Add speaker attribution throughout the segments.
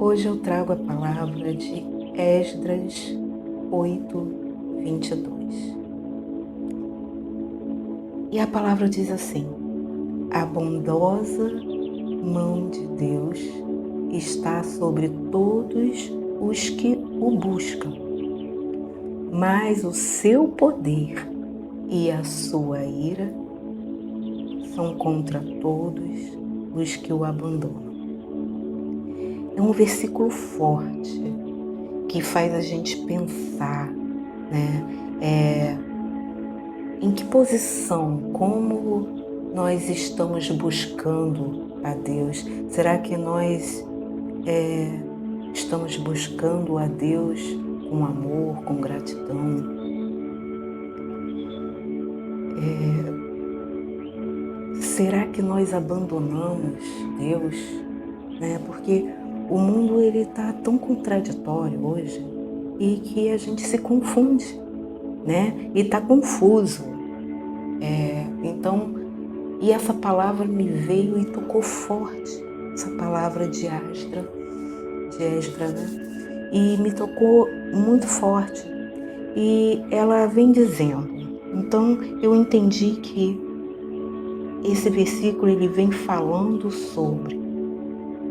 Speaker 1: Hoje eu trago a palavra de Esdras 8:22. E a palavra diz assim: a bondosa mão de Deus está sobre todos os que o buscam, mas o seu poder e a sua ira são contra todos os que o abandonam. É um versículo forte que faz a gente pensar, né? Em que posição, como nós estamos buscando a Deus? Será que nós estamos buscando a Deus com amor, com gratidão? Será que nós abandonamos Deus? Porque o mundo está tão contraditório hoje e que a gente se confunde, e está confuso. E essa palavra me veio e tocou forte, essa palavra de Esdras, e me tocou muito forte. E ela vem dizendo, então eu entendi que esse versículo ele vem falando sobre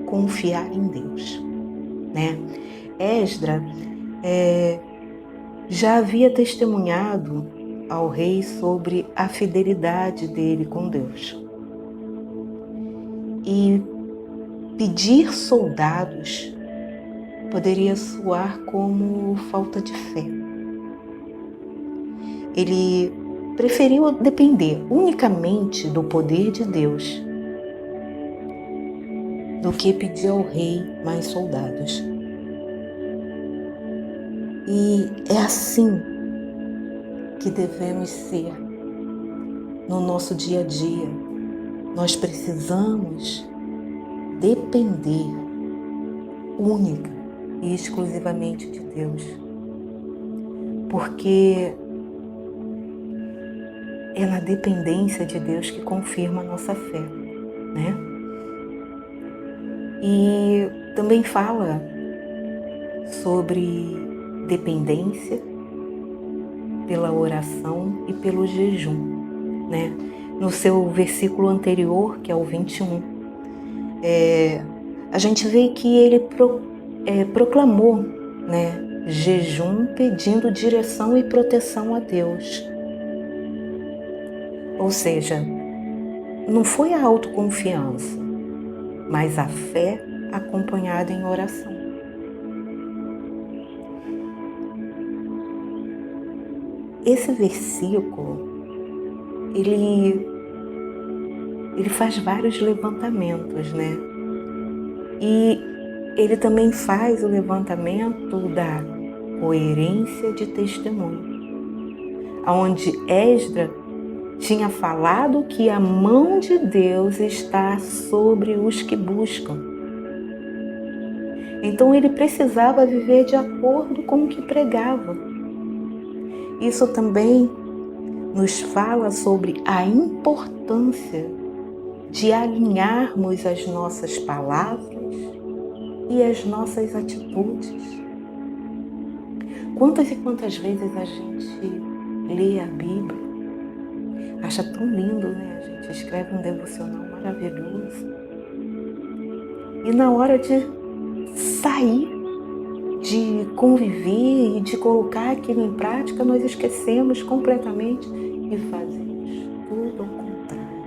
Speaker 1: confiar em Deus, Esdras já havia testemunhado ao rei sobre a fidelidade dele com Deus. E pedir soldados poderia soar como falta de fé. Ele preferiu depender unicamente do poder de Deus do que pedir ao rei mais soldados. E é assim que devemos ser no nosso dia a dia. Nós precisamos depender única e exclusivamente de Deus, porque é na dependência de Deus que confirma a nossa fé, E também fala sobre dependência pela oração e pelo jejum, No seu versículo anterior, que é o 21, a gente vê que ele proclamou, jejum pedindo direção e proteção a Deus. Ou seja, não foi a autoconfiança, mas a fé acompanhada em oração. Esse versículo, ele faz vários levantamentos, E ele também faz o levantamento da coerência de testemunho, onde Esdras tinha falado que a mão de Deus está sobre os que buscam. Então ele precisava viver de acordo com o que pregava. Isso também nos fala sobre a importância de alinharmos as nossas palavras e as nossas atitudes. Quantas e quantas vezes a gente lê a Bíblia, acha tão lindo, A gente escreve um devocional maravilhoso e na hora de sair, de conviver e de colocar aquilo em prática, nós esquecemos completamente e fazemos tudo ao contrário,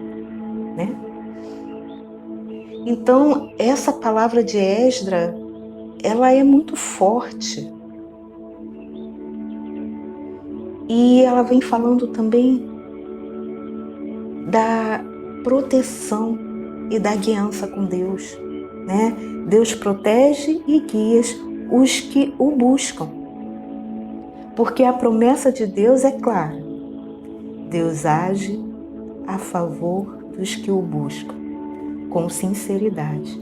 Speaker 1: Então, essa palavra de Esdras, ela é muito forte. E ela vem falando também da proteção e da guiança com Deus, Deus protege e guia os que o buscam. Porque a promessa de Deus é clara. Deus age a favor dos que o buscam, com sinceridade.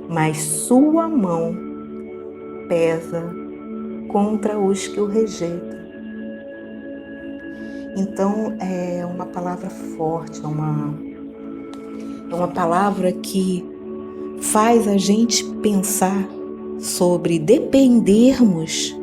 Speaker 1: Mas sua mão pesa contra os que o rejeitam. Então, é uma palavra forte, é uma palavra que faz a gente pensar sobre dependermos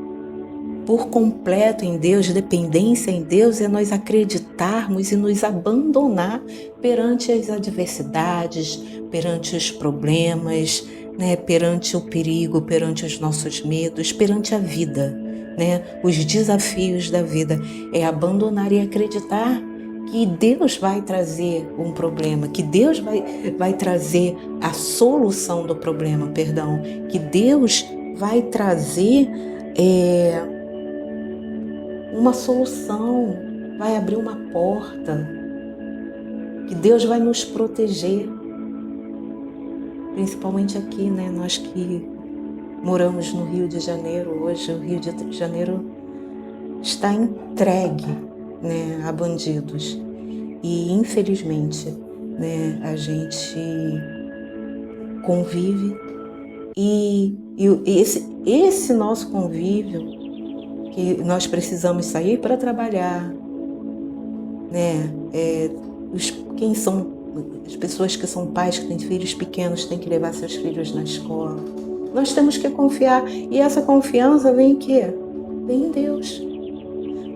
Speaker 1: por completo em Deus, dependência em Deus, é nós acreditarmos e nos abandonar perante as adversidades, perante os problemas, né, perante o perigo, perante os nossos medos, perante a vida, né, os desafios da vida. É abandonar e acreditar que Deus vai trazer um problema, que Deus vai trazer a solução do problema, perdão, que Deus vai trazer uma solução, vai abrir uma porta, que Deus vai nos proteger, principalmente aqui, né? Nós que moramos no Rio de Janeiro, hoje o Rio de Janeiro está entregue, né, a bandidos e infelizmente, né, a gente convive e esse nosso convívio, que nós precisamos sair para trabalhar, né? Quem são as pessoas que são pais, que têm filhos pequenos, têm que levar seus filhos na escola. Nós temos que confiar, e essa confiança vem em quê? Vem em Deus.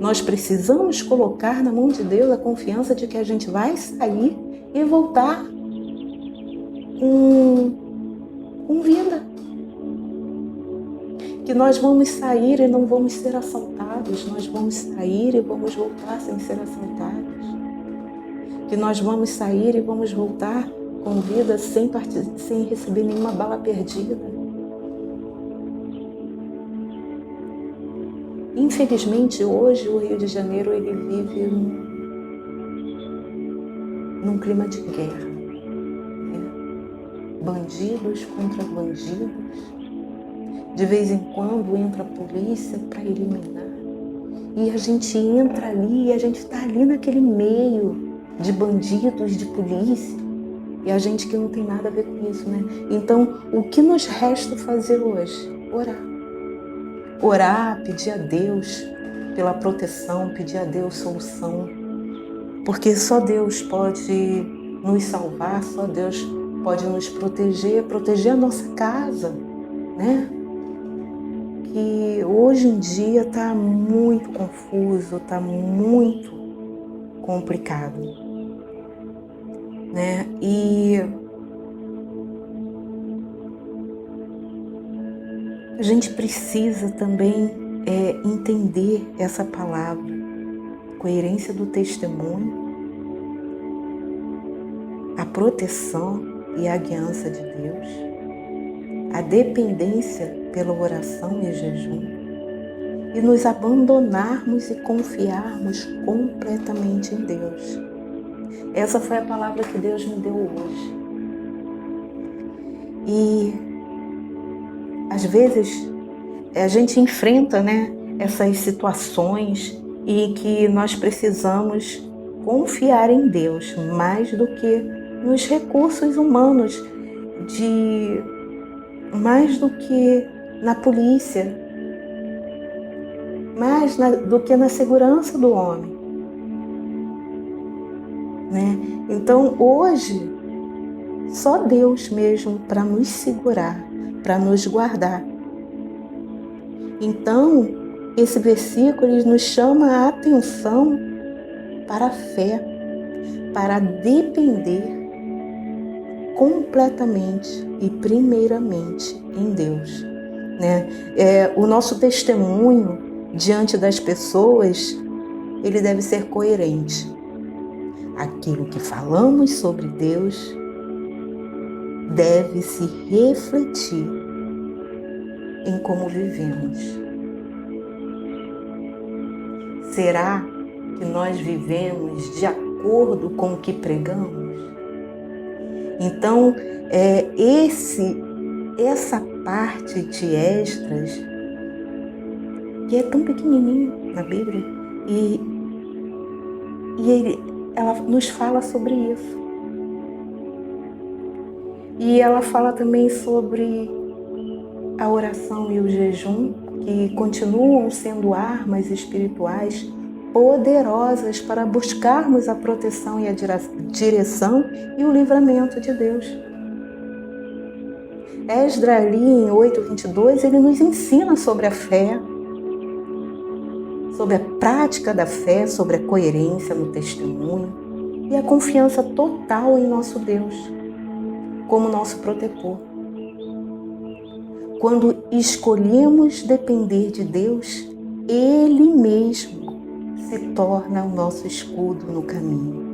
Speaker 1: Nós precisamos colocar na mão de Deus a confiança de que a gente vai sair e voltar com vida. Que nós vamos sair e não vamos ser assaltados, nós vamos sair e vamos voltar sem ser assaltados. Que nós vamos sair e vamos voltar com vida sem receber nenhuma bala perdida. Infelizmente, hoje o Rio de Janeiro ele vive num clima de guerra, né? Bandidos contra bandidos. De vez em quando entra a polícia para eliminar. E a gente entra ali e a gente está ali naquele meio de bandidos, de polícia. E a gente que não tem nada a ver com isso, né? Então, o que nos resta fazer hoje? Orar. Orar, pedir a Deus pela proteção, pedir a Deus solução. Porque só Deus pode nos salvar, só Deus pode nos proteger a nossa casa, né? Que hoje em dia está muito confuso, está muito complicado, né? E a gente precisa também entender essa palavra, coerência do testemunho, a proteção e a guiança de Deus, a dependência pela oração e jejum, e nos abandonarmos e confiarmos completamente em Deus. Essa foi a palavra que Deus me deu hoje. E às vezes a gente enfrenta, né, essas situações e que nós precisamos confiar em Deus mais do que nos recursos humanos, mais do que na polícia, mais do que na segurança do homem, né? Então hoje só Deus mesmo para nos segurar, para nos guardar. Então esse versículo ele nos chama a atenção para a fé, para depender completamente e primeiramente em Deus, né? O nosso testemunho diante das pessoas, ele deve ser coerente. Aquilo que falamos sobre Deus deve se refletir em como vivemos. Será que nós vivemos de acordo com o que pregamos? Então, essa parte de Esdras, que é tão pequenininho na Bíblia, e ela nos fala sobre isso. E ela fala também sobre a oração e o jejum, que continuam sendo armas espirituais poderosas para buscarmos a proteção e a direção e o livramento de Deus. Esdras ali em 8:22, ele nos ensina sobre a fé, sobre a prática da fé, sobre a coerência no testemunho e a confiança total em nosso Deus como nosso protetor. Quando escolhemos depender de Deus, Ele mesmo se torna o nosso escudo no caminho.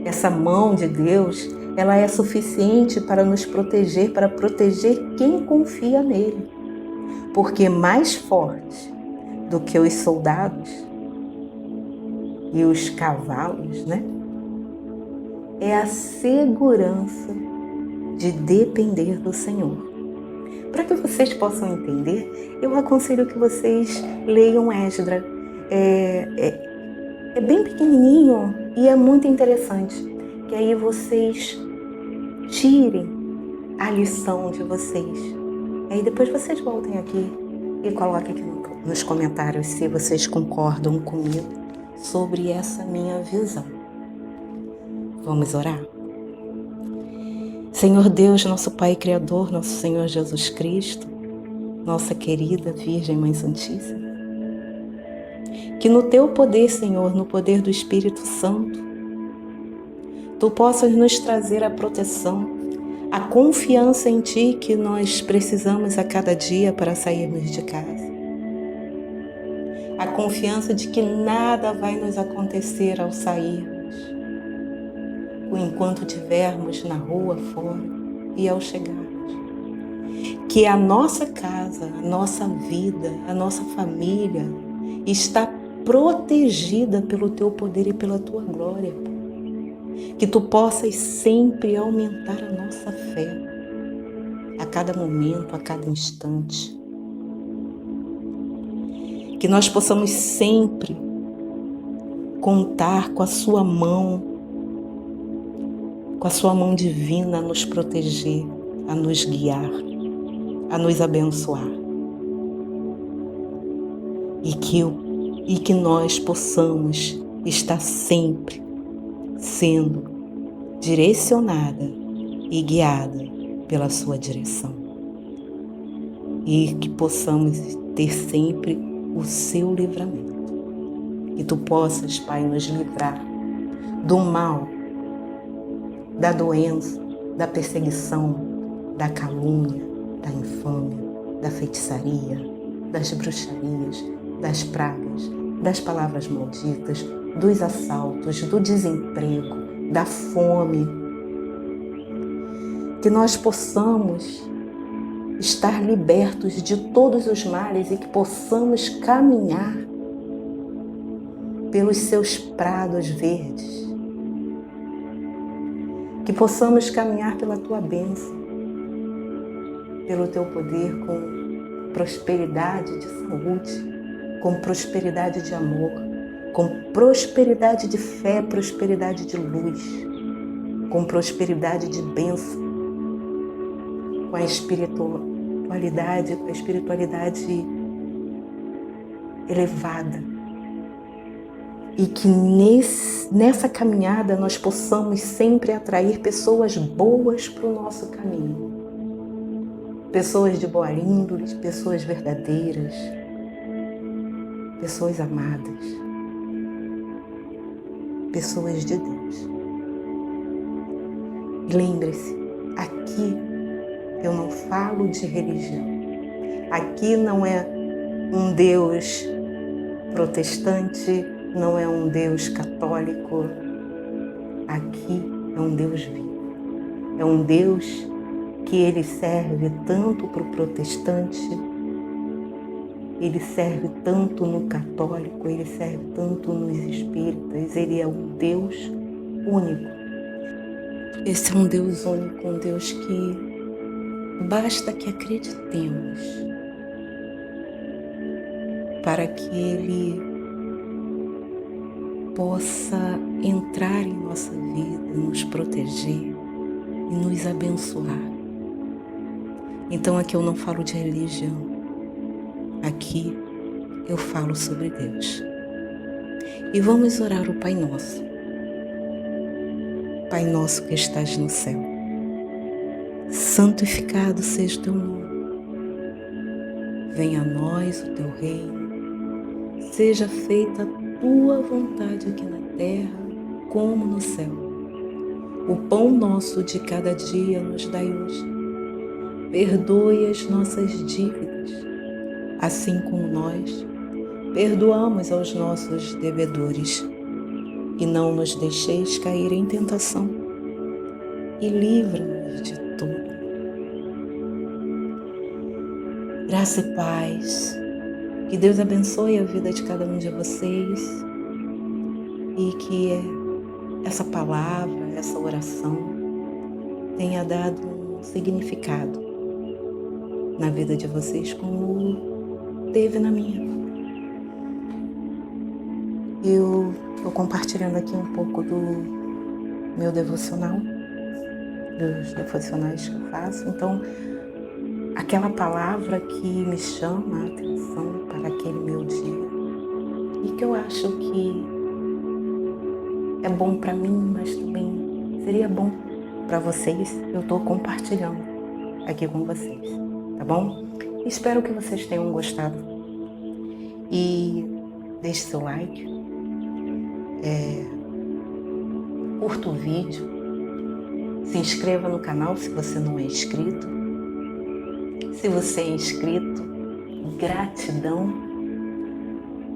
Speaker 1: Essa mão de Deus, ela é suficiente para nos proteger, para proteger quem confia nele. Porque mais forte do que os soldados e os cavalos, né? É a segurança de depender do Senhor. Para que vocês possam entender, eu aconselho que vocês leiam Esdras. É bem pequenininho e é muito interessante. Que aí vocês tirem a lição de vocês. Aí depois vocês voltem aqui e coloquem aqui nos comentários se vocês concordam comigo sobre essa minha visão. Vamos orar? Senhor Deus, nosso Pai Criador, nosso Senhor Jesus Cristo, nossa querida Virgem Mãe Santíssima, que no Teu poder, Senhor, no poder do Espírito Santo, Tu possas nos trazer a proteção, a confiança em Ti que nós precisamos a cada dia para sairmos de casa. A confiança de que nada vai nos acontecer ao sairmos, ou enquanto estivermos na rua fora e ao chegarmos. Que a nossa casa, a nossa vida, a nossa família está protegida pelo Teu poder e pela Tua glória. Que Tu possas sempre aumentar a nossa fé, a cada momento, a cada instante. Que nós possamos sempre contar com a Sua mão divina a nos proteger, a nos guiar, a nos abençoar. E que nós possamos estar sempre sendo direcionada e guiada pela Sua direção. E que possamos ter sempre o Seu livramento. Que Tu possas, Pai, nos livrar do mal, da doença, da perseguição, da calúnia, da infâmia, da feitiçaria, das bruxarias, das pragas, das palavras malditas, dos assaltos, do desemprego, da fome. Que nós possamos estar libertos de todos os males e que possamos caminhar pelos Seus prados verdes. Que possamos caminhar pela Tua bênção, pelo Teu poder com prosperidade de saúde, com prosperidade de amor, com prosperidade de fé, prosperidade de luz, com prosperidade de bênção, com a espiritualidade elevada. E que nessa caminhada nós possamos sempre atrair pessoas boas para o nosso caminho. Pessoas de boa índole, pessoas verdadeiras, pessoas amadas, pessoas de Deus. Lembre-se, aqui eu não falo de religião. Aqui não é um Deus protestante, não é um Deus católico. Aqui é um Deus vivo. É um Deus que Ele serve tanto para o protestante, Ele serve tanto no católico, Ele serve tanto nos espíritas. Ele é um Deus único. Esse é um Deus único, um Deus que basta que acreditemos para que Ele possa entrar em nossa vida, nos proteger e nos abençoar. Então aqui eu não falo de religião, aqui eu falo sobre Deus. E vamos orar o Pai Nosso. Pai nosso que estás no céu, santificado seja o teu nome. Venha a nós o teu reino, seja feita a tua vontade aqui na terra como no céu. O pão nosso de cada dia nos dai hoje. Perdoe as nossas dívidas, assim como nós perdoamos aos nossos devedores. E não nos deixeis cair em tentação, e livra-nos de tudo. Graça e paz. Que Deus abençoe a vida de cada um de vocês e que essa palavra, essa oração tenha dado um significado na vida de vocês como teve na minha. Eu estou compartilhando aqui um pouco do meu devocional, dos devocionais que eu faço. Então, aquela palavra que me chama a atenção para aquele meu dia e que eu acho que é bom para mim, mas também seria bom para vocês, eu estou compartilhando aqui com vocês, tá bom? Espero que vocês tenham gostado e deixe seu like, curta o vídeo, se inscreva no canal se você não é inscrito. Se você é inscrito, gratidão.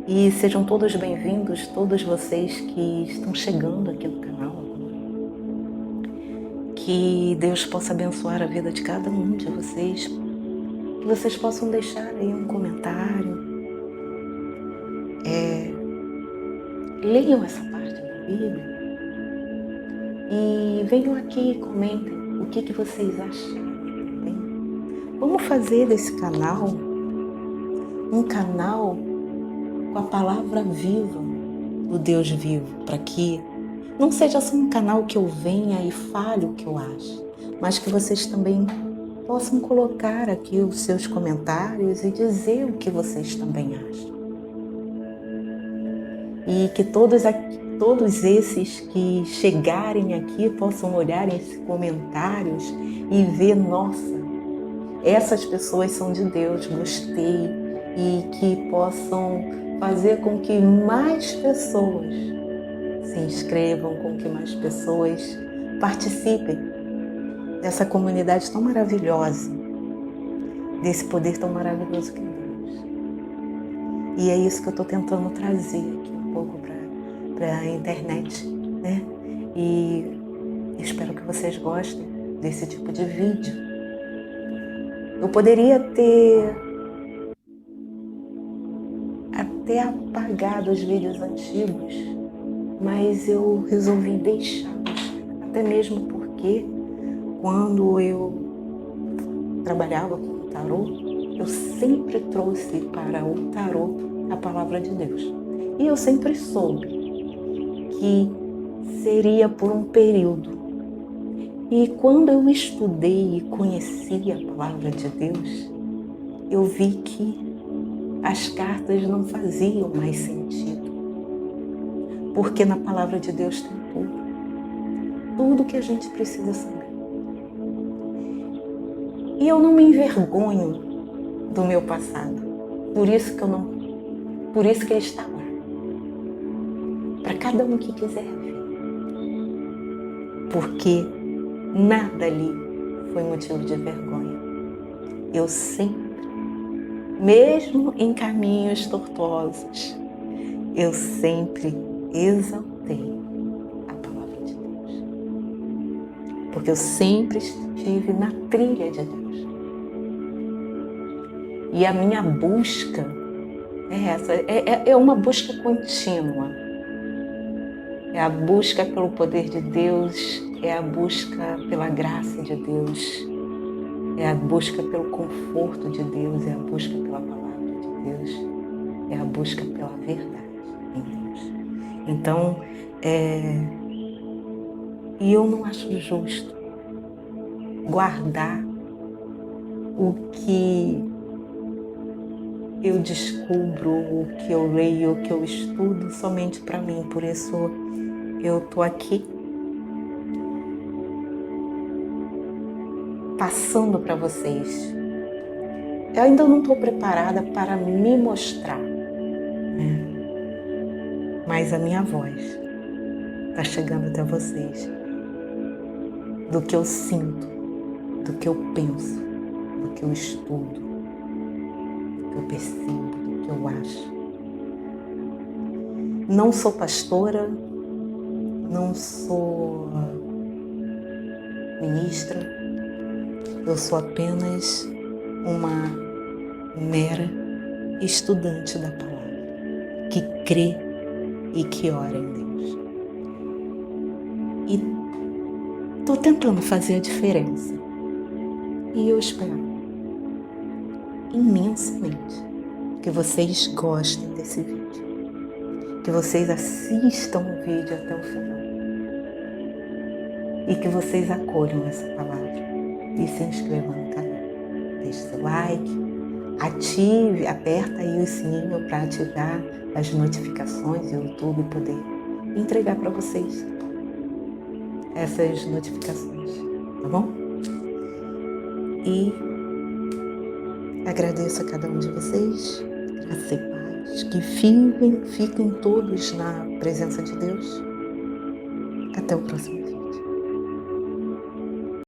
Speaker 1: E sejam todos bem-vindos, todos vocês que estão chegando aqui no canal. Que Deus possa abençoar a vida de cada um de vocês. Que vocês possam deixar aí um comentário. Leiam essa parte da Bíblia. E venham aqui e comentem o que vocês acharam. Vamos fazer desse canal um canal com a palavra viva do Deus vivo, para que não seja só um canal que eu venha e fale o que eu acho, mas que vocês também possam colocar aqui os seus comentários e dizer o que vocês também acham. E que todos esses que chegarem aqui possam olhar esses comentários e ver, nossa, essas pessoas são de Deus, gostei, e que possam fazer com que mais pessoas se inscrevam, com que mais pessoas participem dessa comunidade tão maravilhosa, desse poder tão maravilhoso que é Deus. E é isso que eu estou tentando trazer aqui um pouco para a internet, né? E espero que vocês gostem desse tipo de vídeo. Eu poderia ter até apagado os vídeos antigos, mas eu resolvi deixá-los, até mesmo porque quando eu trabalhava com o tarô, eu sempre trouxe para o tarô a palavra de Deus. E eu sempre soube que seria por um período. E quando eu estudei e conheci a palavra de Deus, eu vi que as cartas não faziam mais sentido. Porque na palavra de Deus tem tudo. Tudo que a gente precisa saber. E eu não me envergonho do meu passado. Por isso que ele está lá. Para cada um que quiser ver. Porque nada ali foi motivo de vergonha. Eu sempre, mesmo em caminhos tortuosos, eu sempre exaltei a palavra de Deus. Porque eu sempre estive na trilha de Deus. E a minha busca é essa, é uma busca contínua. É a busca pelo poder de Deus, é a busca pela graça de Deus, é a busca pelo conforto de Deus, é a busca pela palavra de Deus, é a busca pela verdade em Deus. Então, e eu não acho justo guardar o que eu descubro, o que eu leio, o que eu estudo somente para mim. Por isso eu estou aqui passando para vocês. Eu ainda não estou preparada para me mostrar, né? Mas a minha voz está chegando até vocês. Do que eu sinto, do que eu penso, do que eu estudo, do que eu percebo, do que eu acho. Não sou pastora, não sou ministra, eu sou apenas uma mera estudante da palavra, que crê e que ora em Deus. E estou tentando fazer a diferença. E eu espero imensamente que vocês gostem desse vídeo, que vocês assistam o vídeo até o final e que vocês acolham essa palavra e se inscrevam no canal. Deixe seu like, ative, aperta aí o sininho para ativar as notificações e o YouTube poder entregar para vocês essas notificações, tá bom? E agradeço a cada um de vocês, graça e paz, que fiquem todos na presença de Deus. Até o próximo.